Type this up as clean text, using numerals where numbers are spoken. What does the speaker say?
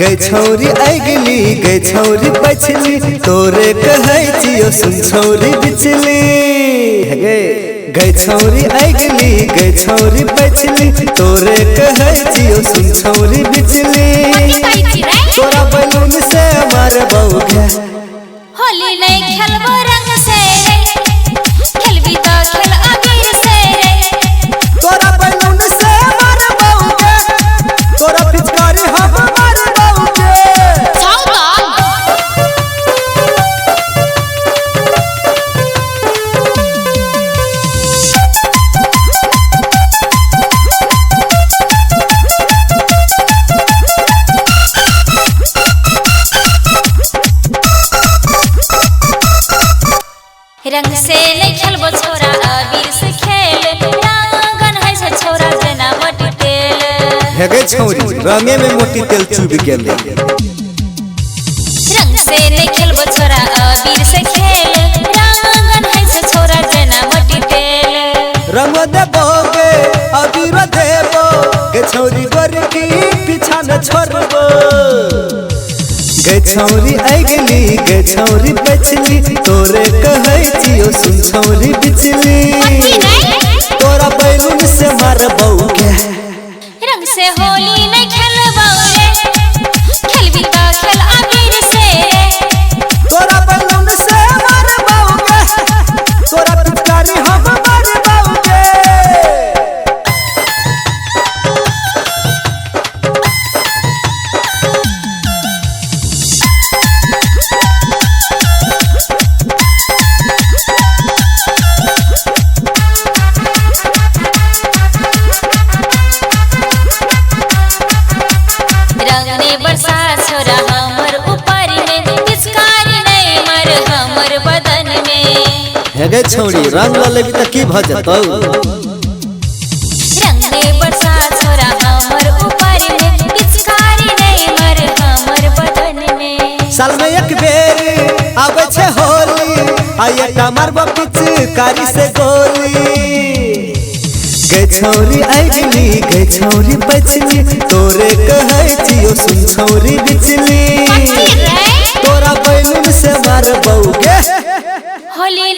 गई छौरी अगली गई छौरी पछली तोरे कहै छियो सुन छौरी बिचली गई छौरी अगली गई छौरी पछली तोरे कहै छियो सुन छौरी बिचली तोरा बैलून से मार बौगे होली नहीं खेलबो रंग से खेलबी तो खेल अबीर से तोरा बैलून से मार बौगे तोरा पिचकारी हम मार बौगे रंग से नहीं खेलबो छोरा अबीर से खेल रंगन है से छोरा जना मोटी तेल हेगे छौरी रंगे में मोटी तेल चुब गेल रंग से नहीं खेलबो छोरा अबीर से खेल रंगन है से छोरा जना मोटी तेल रंग देबोगे अबीर देबो गे छौरी गोरकी पीछा न छोड़बो गे छौरी अगली गे छौरी पछली तोरे कहै छियो सुन छौरी बिचली तोरा बैलून से मार बौगे रंग से होली नहीं खेलबो खेलबी तो खेल अबीर से तोरा बैलून से मार बौगे तोरा पिचकारी हम मार बौगे रंगने बरसा छोरा हमर ऊपर में पिचकारी नहीं मर हमर बदन में हेगे छौरी रंग ल लेबी त की भ जतौ रंगने बरसा छोरा हमर ऊपर में पिचकारी नहीं मर हमर बदन में साल में एक बेर आवे छे होली आये कमर ब पिचकारी से गोली गे छौरी अगली गे छौरी पछली तोरे कहै छियो सुन छौरी बिचली तोरा बैलून से मार बौगे होली